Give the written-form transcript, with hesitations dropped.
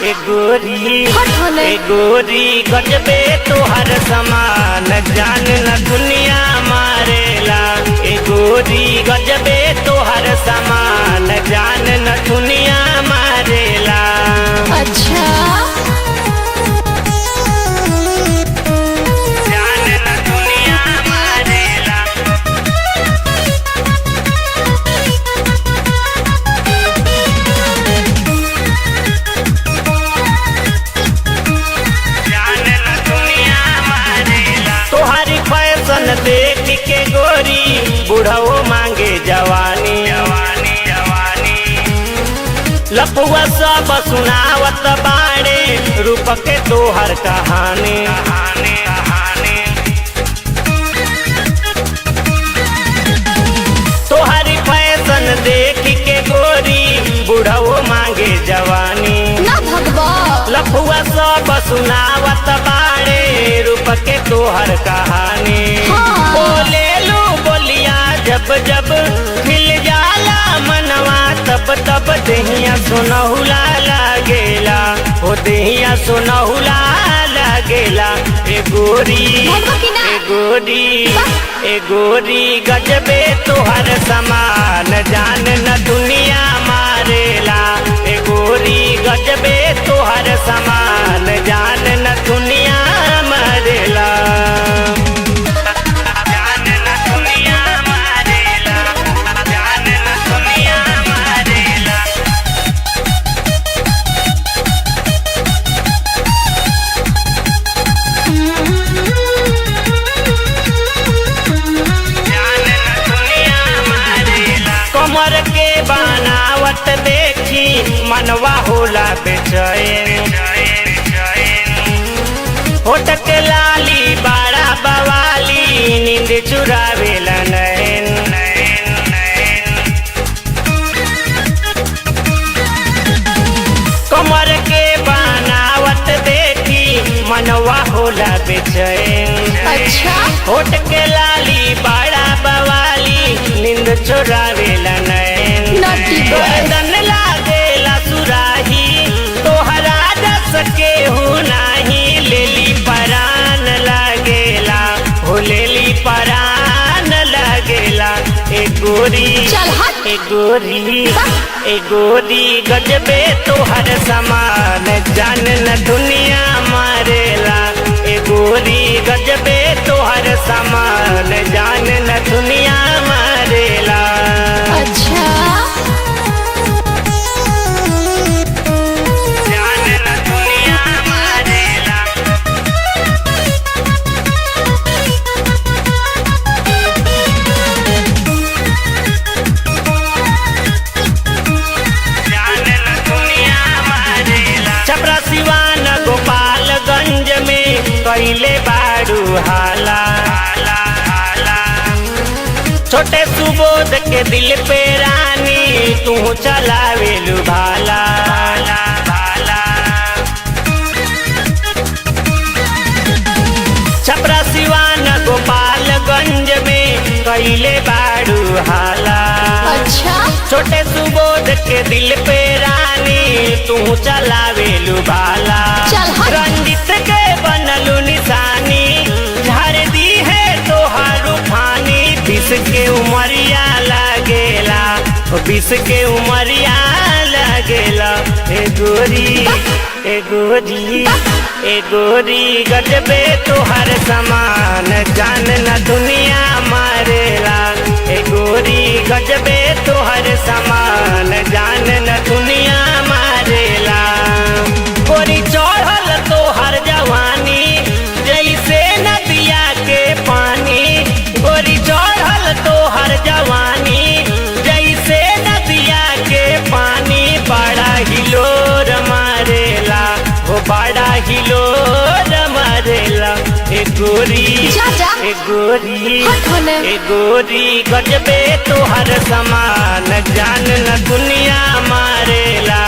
ए गोरी गजबे तोहर समान जान न दुनिया मारेला। ए गोरी गजबे तोहर समान जान न दुनिया मारेला। अच्छा जान न दुनिया मारेला। जान न दुनिया मारेला। तोहारी फैशन देख के गोरी बुढ़ाओ मांगे जवानी जवानी जवानी। लपुआ सब सुनावत बाड़े रूप के तोहर कहानी कहानी कहानी। तोहारी फैशन देख के गोरी बुढ़ाओ मांगे जवानी ना भगवा। लपुआ सब सुनावत बाड़े रूप के तोहर कहानी। हाँ। बोले लू बोलिया जब जब खिल जाला मनवा तब तब देहिया सुनहुला लागेला। ओ देहिया सुनहुला लागेला। ए गोरी भगवा की ना। ए गोरी गजबे तोहर समान जान न दुनिया मारेला। ए गोरी गजबे तोहर समान जान न दुनिया मारेला। जान न दुनिया मारेला। जान न दुनिया मारेला। जान न दुनिया मारेला। कमर के बनावट देखी मनवा होला बेचैन। होठ के लाली बड़ा बवाली नींद चुरावेला नैन। कमर के बनावट देखी मनवा होला बेचैन। अच्छा होठ के लाली बड़ा बवाली नींद चुरावेला नैन। Naughty boy। गर्दन लागेला सुराही तोहरा दस के हूँ नाही। लेली परान लागेला हो लेली परान लागेला। ए गोरी चल हट। ए गोरी गजबे तोहर समान जान न दुनिया मारेला। ए गोरी गजबे तोहर समान जान न दुनिया मारेला। अच्छा जान न दुनिया मारेला। जान न दुनिया मारेला। छपरा सिवान गोपालगंज में कैले बाड़ू हाला हाला हाला। छोटे सुबोध के दिल पे रानी तू चलावेलू भाला भाला भाला। छपरा सिवान गोपालगंज में कैले बाड़ू हाला। अच्छा छोटे सुबोध के दिल पे रानी तू चलावेलू भाला। चल हट। रंजित के बनलू निशानी झाड़ दी है तोहार उठानी। 20 के उमरिया लागेला 20 के उमरिया लागेला। ए गोरी गजबे तोहर समान जान न दुनिया मारेला। ए गोरी गजबे तोहर समान जान न दुनिया मारेला। गोरी चढ़ल तोहर जवानी जैसे नदिया के पानी। गोरी चढ़ल तोहर जवानी जैसे नदिया के पानी। बड़ा हिलोर मारेला हो बड़ा हिलोर मारेला। ए गोरी जा जा। हट होने। ए गोरी गजबे तोहर समान जान न दुनिया मारेला।